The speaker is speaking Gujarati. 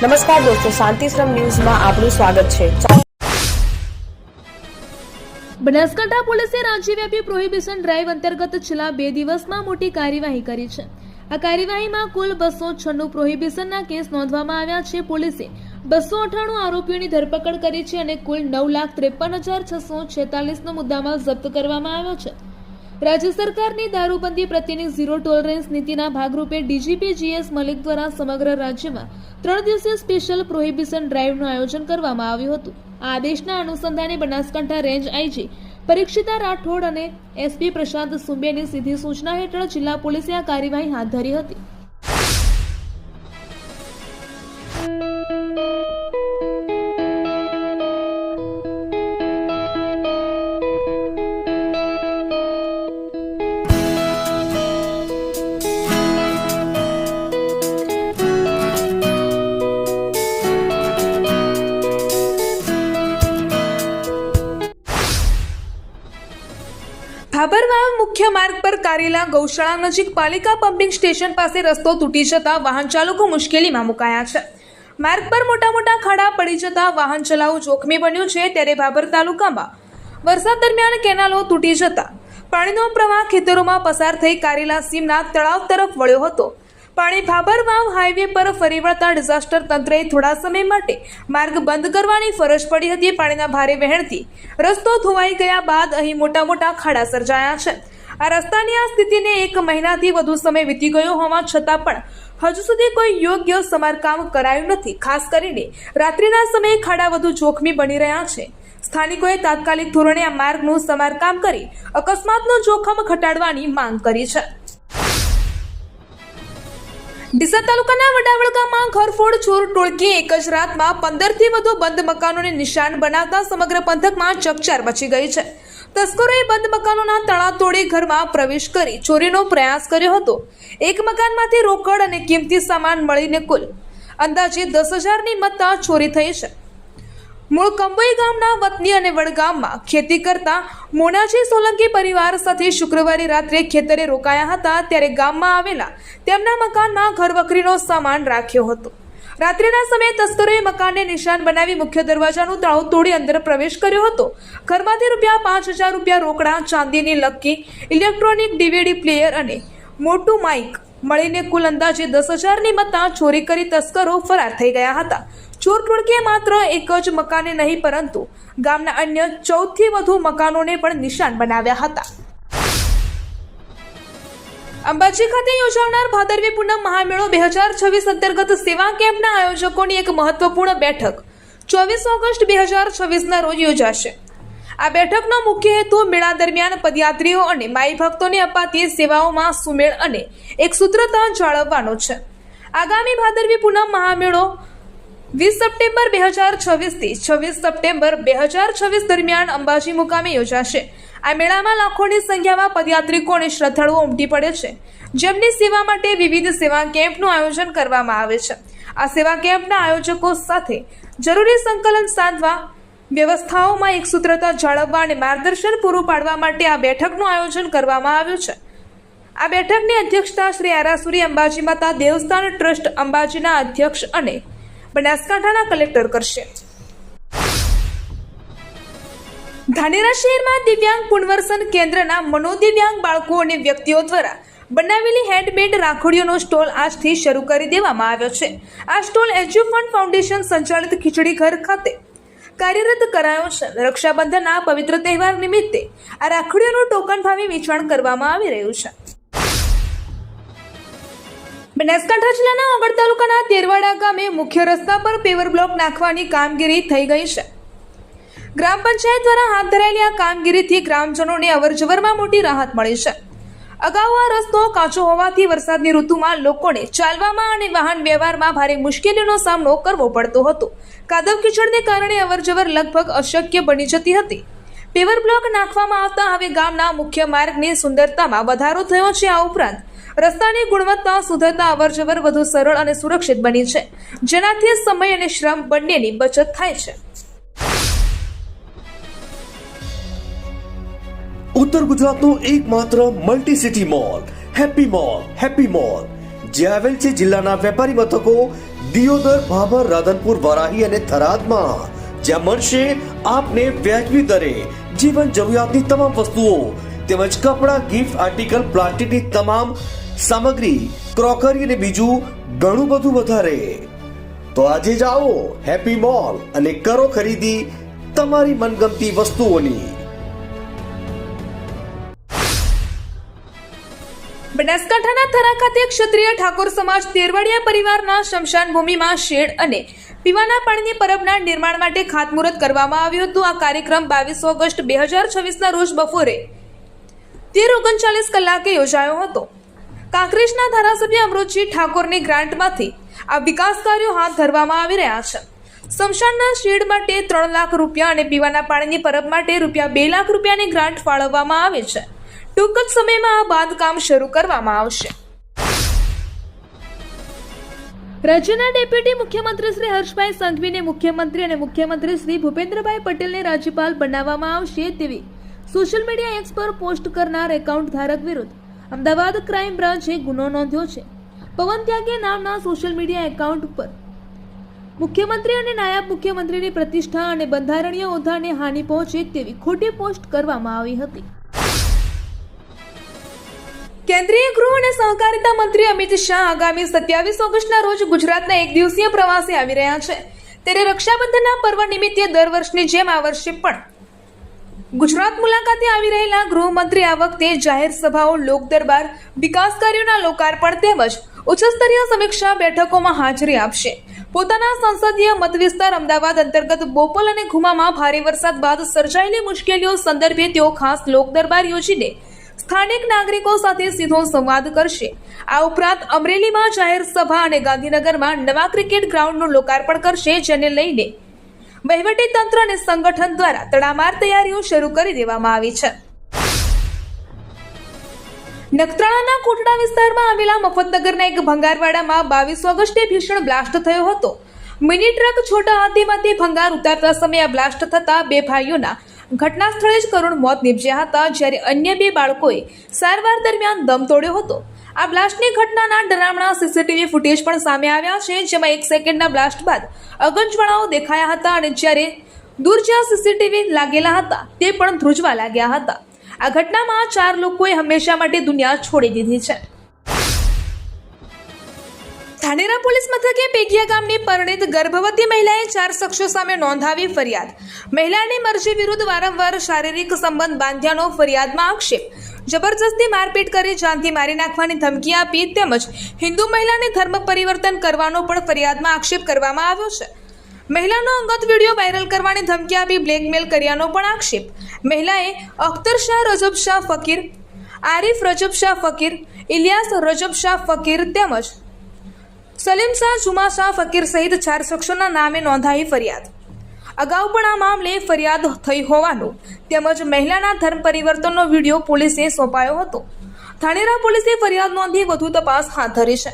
નમસ્કાર દોસ્તો, શાંતિશ્રમ ન્યૂઝમાં આપનું સ્વાગત છે। બનાસકાંઠા પોલીસે રાજ્યવ્યાપી પ્રોહિબિશન ડ્રાઈવ અંતર્ગત છેલ્લા 2 દિવસમાં મોટી કાર્યવાહી કરી છે। આ કાર્યવાહીમાં કુલ 296 પ્રોહિબિશનના કેસ નોંધવામાં આવ્યા છે। પોલીસે 298 આરોપીઓની ધરપકડ કરી છે અને કુલ 9,53,646નો મુદ્દામાલ જપ્ત કરવામાં આવ્યો છે। રાજ્ય સરકારની દારૂબંધી પ્રત્યેની ઝીરો ટોલરન્સ નીતિના ભાગરૂપે ડીજીપી GS મલિક દ્વારા સમગ્ર રાજ્યમાં 3 દિવસીય સ્પેશિયલ પ્રોહિબિશન ડ્રાઈવનું આયોજન કરવામાં આવ્યું હતું। આ આદેશના અનુસંધાને બનાસકાંઠા રેન્જ IG પરીક્ષિતા રાઠોડ અને SP પ્રશાંત સુંબેની સીધી સૂચના હેઠળ જિલ્લા પોલીસે આ કાર્યવાહી હાથ ધરી હતી। ભાભરવાવ મુખ્ય માર્ગ પર કારેલા ગૌશાળા નજીક પાલિકા પમ્પિંગ સ્ટેશન પાસે રસ્તો તૂટી જતા વાહન ચાલકો મુશ્કેલીમાં મુકાયા છે। માર્ગ પર મોટા ખાડા પડી જતા વાહન ચલાવવું જોખમી બન્યું છે। ત્યારે ભાભર તાલુકામાં વરસાદ દરમિયાન કેનાલો તૂટી જતા પાણીનો પ્રવાહ ખેતરોમાં પસાર થઈ કારેલા સીમના તળાવ તરફ વળ્યો હતો। પાણી ભાભરવાવ હાઈવે પર ફરી વળતા ડિઝાસ્ટર તંત્રએ થોડા સમય માટે માર્ગ બંધ કરવાની ફરજ પડી હતી। પાણીના ભારે વહેણથી રસ્તો ધોવાઈ ગયા બાદ અહીં મોટા ખાડા સર્જાયા છે। આ રસ્તાની આ સ્થિતિને 1 મહિનાથી વધુ સમય વીતી ગયો હોવા છતાં પણ હજુ સુધી કોઈ યોગ્ય સમારકામ કરાયું નથી। ખાસ કરીને રાત્રિના સમયે ખાડા વધુ જોખમી બની રહ્યા છે। સ્થાનિકોએ તાત્કાલિક ધોરણે આ માર્ગનું સમારકામ કરી અકસ્માતનું જોખમ ઘટાડવાની માંગ કરી છે। ડીસા તાલુકાના વડાવળ ગામમાં ઘરફોડ ચોર ટોળકીએ એક જ રાતમાં 15થી વધુ બંધ મકાનોને નિશાન બનાવતા સમગ્ર પંથકમાં ચકચાર મચી ગઈ છે। તસ્કરોએ બંધ મકાનોના તાળા તોડી ઘરમાં પ્રવેશ કરી ચોરીનો પ્રયાસ કર્યો હતો। એક મકાનમાંથી રોકડ અને કિંમતી સામાન મળીને કુલ અંદાજે 10,000ની મત્તા ચોરી થઈ છે। મૂળ કંબોઈ ગામના વતની અને વડગામમાં ખેતી કરતા મોનાજી સોલંકી પરિવાર સાથે શુક્રવારે રાત્રે ખેતરે રોકાયા હતા। ત્યારે ગામમાં આવેલા તેમના મકાનમાં ઘરવખરીનો સામાન રાખ્યો હતો। રાત્રિના સમયે તસ્કરોએ મકાનને નિશાન બનાવી મુખ્ય દરવાજાનું તાળું તોડી અંદર પ્રવેશ કર્યો હતો। ઘરમાંથી ₹5,000 રોકડા, ચાંદીની લક્કી, ઇલેક્ટ્રોનિક DVD પ્લેયર અને મોટું માઇક મળીને કુલ અંદાજે 10,000ની મત્તા ચોરી કરી તસ્કરો ફરાર થઈ ગયા હતા। ચોર ટોળકીએ માત્ર એક જ મકાને નહીં પરંતુ ગામના અન્ય 14થી વધુ મકાનોને પણ નિશાન બનાવ્યા હતા। અંબાજી ખાતે યોજાનાર ભાદરવી પૂનમ મહામેળો 2026 અંતર્ગત સેવા કેમ્પના આયોજકોની એક મહત્વપૂર્ણ બેઠક 24 ઓગસ્ટ 2026ના રોજ યોજાશે। આ બેઠકનો મુખ્ય હેતુ મેળા દરમિયાન પદયાત્રીઓ અને માઈ ભક્તોને અપાતી સેવાઓમાં સુમેળ અને એક સૂત્રતા જાળવવાનો છે। આગામી ભાદરવી પૂનમ મહામેળો 20 સપ્ટેમ્બર 2026 થી 26 સપ્ટેમ્બર 2026 દરમિયાન અંબાજી મુકામે યોજાશે। આ મેળામાં લાખોની સંખ્યામાં પદયાત્રિકો અને શ્રદ્ધાળુઓ ઉમટી પડે છે, જેમની સેવા માટે વિવિધ સેવા કેમ્પનું આયોજન કરવામાં આવે છે। આ સેવા કેમ્પના આયોજકો સાથે જરૂરી સંકલન સાધવા, વ્યવસ્થાઓમાં એક સૂત્રતા જાળવવા અને માર્ગદર્શન પૂરું પાડવા માટે આ બેઠકનું આયોજન કરવામાં આવ્યું છે। આ બેઠકની અધ્યક્ષતા શ્રી આરાસુરી અંબાજી માતા દેવસ્થાન ટ્રસ્ટ અંબાજીના અધ્યક્ષ અને બનાસકાંઠાના કલેક્ટર કરશે। ધાનેરા શહેરમાં દિવ્યાંગ પુનર્વસન કેન્દ્રના મનોદિવ્યાંગ બાળકો અને વ્યક્તિઓ દ્વારા બનાવેલી હેન્ડમેડ રાખડીઓનો સ્ટોલ આજથી શરૂ કરી દેવામાં આવ્યો છે। આ સ્ટોલ એજ્યુફંડ ફાઉન્ડેશન સંચાલિત ખીચડી ઘર ખાતે કાર્યરત કરાયો છે। રક્ષાબંધનના પવિત્ર તહેવાર નિમિત્તે આ રાખડીઓનું ટોકન ભાવે વેચાણ કરવામાં આવી રહ્યું છે। બનાસકાંઠા જિલ્લાના ઓગળ તાલુકાના તેરવાડા ગામે મુખ્ય રસ્તા પર પેવર બ્લોક નાખવાની કામગીરી થઈ ગઈ છે। ગ્રામ પંચાયત દ્વારા હાથ ધરાયેલી આ કામગીરીથી ગ્રામજનોને અવરજવરમાં મોટી રાહત મળી છે। અગાઉ આ રસ્તો કાચો હોવાથી વરસાદની ઋતુમાં લોકોને ચાલવામાં અને વાહન વ્યવહારમાં ભારે મુશ્કેલીનો સામનો કરવો પડતો હતો। કાદવ કીચડને કારણે અવરજવર લગભગ અશક્ય બની જતી હતી। પેવર બ્લોક નાખવામાં આવતા હવે ગામના મુખ્ય માર્ગની સુંદરતામાં વધારો થયો છે। આ ઉપરાંત રસ્તાની ગુણવત્તા સુધરતા અવરજવર વધુ સરળ અને સુરક્ષિત બની છે, જેનાથી સમય અને શ્રમ બંનેની બચત થાય છે। ઉત્તર ગુજરાતનો એકમાત્ર multi city mall happy mall જે આવેલ છે જિલ્લાના વેપારી મથકો દિયોદર, ભાભર, રાધનપુર, વરાહી અને થરાદમાં, જ્યાં મળશે આપને વ્યાજબી દરે જીવન જરૂરિયાતની તમામ વસ્તુઓ તેમજ કપડાં, ગિફ્ટ આર્ટિકલ, પ્લાસ્ટિકની તમામ સામગ્રી, ક્રોકરી અને બીજું ઘણું બધું વધારે. તો આજે જ આવો હેપી મોલ અને કરો ખરીદી તમારી મનગમતી વસ્તુઓની. બનાસકાંઠાના થરા ખાતે ક્ષત્રિય ઠાકોર સમાજ તેરવાડિયા પરિવારના સ્મશાન ભૂમિમાં શેડ અને પીવાના પાણીની પરબના નિર્માણ માટે ખાતમુહૂર્ત કરવામાં આવ્યું હતું. આ કાર્યક્રમ 22 ઓગસ્ટ 2026ના રોજ બપોરે 13:39 કલાકે યોજાયો હતો. કાંકરેજના ધારાસભ્ય અમૃતજી ઠાકોરની ગ્રાન્ટમાંથી આ વિકાસ કાર્યો હાથ ધરવામાં આવી રહ્યા છે. સ્મશાનના શેડ માટે 3 લાખ રૂપિયા અને પીવાના પાણીની પરબ માટે રૂપિયા 2 લાખ રૂપિયાની ગ્રાન્ટ ફાળવવામાં આવે છે. ટૂંક જ સમયમાં આ બાંધકામ શરૂ કરવામાં આવશે. રાજ્યના ડેપ્યુટી મુખ્યમંત્રી શ્રી હર્ષભાઈ સંઘવીને મુખ્યમંત્રી અને મુખ્યમંત્રી શ્રી ભૂપેન્દ્રભાઈ પટેલને રાજ્યપાલ બનાવવામાં આવશે તેવી સોશિયલ મીડિયા એક્સ પર પોસ્ટ કરનાર એકાઉન્ટ ધારક વિરુદ્ધ અમદાવાદ ક્રાઇમ બ્રાન્ચે ગુનો નોંધ્યો છે. પવન ત્યાગી નામના સોશિયલ મીડિયા એકાઉન્ટ પર મુખ્યમંત્રી અને નાયબ મુખ્યમંત્રીની પ્રતિષ્ઠા અને બંધારણીય હોદ્દાને હાનિ પહોંચે તેવી ખોટી પોસ્ટ કરવામાં આવી હતી. કેન્દ્રીય ગૃહ અને સહકારિતા મંત્રી અમિત શાહ આગામી 27 ઓગસ્ટના રોજ ગુજરાતના એક દિવસીય પ્રવાસે આવી રહ્યા છે. ત્યારે રક્ષાબંધનના પર્વ નિમિત્તે દર વર્ષની જેમ આ વર્ષે પણ ગુજરાત મુલાકાતે આવી રહેલા ગૃહમંત્રી આ વખતે જાહેર સભાઓ, લોક દરબાર, વિકાસ કાર્યોના લોકાર્પણ તેમજ ઉચ્ચસ્તરીય સમીક્ષા બેઠકોમાં હાજરી આપશે. પોતાના સંસદીય મતવિસ્તાર અમદાવાદ અંતર્ગત બોપલ અને ઘુમામાં ભારે વરસાદ બાદ સર્જાયેલી મુશ્કેલીઓ સંદર્ભે તેઓ ખાસ લોક દરબાર યોજીને સ્થાનિક નાગરિકો સાથે સીધો સંવાદ કરશે. આ ઉપરાંત અમરેલીમાં જાહેર સભા અને ગાંધીનગરમાં નવા ક્રિકેટ ગ્રાઉન્ડનું લોકાર્પણ કરશે, જેને લઈને વહીવટી તંત્ર અને સંગઠન દ્વારા તડામાર તૈયારીઓ શરૂ કરી દેવામાં આવી છે. નખત્રાણાના કોટડા વિસ્તારમાં આવેલા મફતનગરના એક ભંગારવાડામાં 22 ઓગસ્ટે ભીષણ બ્લાસ્ટ થયો હતો. મિની ટ્રક છોટા હાથીમાંથી ભંગાર ઉતારતા સમયે આ બ્લાસ્ટ થતા 2 ભાઈઓના ઘટના સ્થળે જ કરુણ મોત નીપજ્યા હતા, જ્યારે અન્ય 2 બાળકોએ સારવાર દરમિયાન દમ તોડ્યો હતો. આ બ્લાસ્ટની ઘટનાના ડરામણા સીસીટીવી ફૂટેજ પણ સામે આવ્યા છે, જેમાં 1 સેકન્ડના બ્લાસ્ટ બાદ અગનજ્વાળાઓ દેખાયા હતા અને જ્યારે દૂર જ્યાં સીસીટીવી લાગેલા હતા તે પણ ધ્રુજવા લાગ્યા હતા. આ ઘટનામાં 4 લોકોએ હંમેશા માટે દુનિયા છોડી દીધી છે. ધાનેરા પોલીસ મથકે પેગિયા ગામની પરિણીત ગર્ભવતી મહિલાએ 4 શખ્સો સામે નોંધાવી ફરિયાદ. મહિલાની મરજી વિરુદ્ધ વારંવાર શારીરિક સંબંધ બાંધ્યાનો ફરિયાદમાં આક્ષેપ. જબરજસ્તી મારપીટ કરી જાનથી મારી નાખવાની ધમકી આપી તેમજ હિન્દુ મહિલાને ધર્મ પરિવર્તન કરવાનો પણ ફરિયાદમાં આક્ષેપ કરવામાં આવ્યો છે. મહિલાનો અંગત વિડીયો વાયરલ કરવાની ધમકી આપી બ્લેકમેલ કર્યાનો પણ આક્ષેપ. મહિલાએ અખ્તર શાહ રજબ શાહ ફકીર, આરિફ રજબ શાહ ફકીર, ઇલિયાસ રજબ શાહ ફકીર તેમજ સલીમ શાહ, જુમા શાહ ફકીર સહિત 4 શખ્સોના નામે નોંધાઈ ફરિયાદ. અગાઉ પણ આ મામલે ફરિયાદ થઈ હોવાનું તેમજ મહિલાના ધર્મ પરિવર્તનનો વિડીયો પોલીસે સોંપાયો હતો. ધાનેરા પોલીસે ફરિયાદ નોંધી વધુ તપાસ હાથ ધરી છે.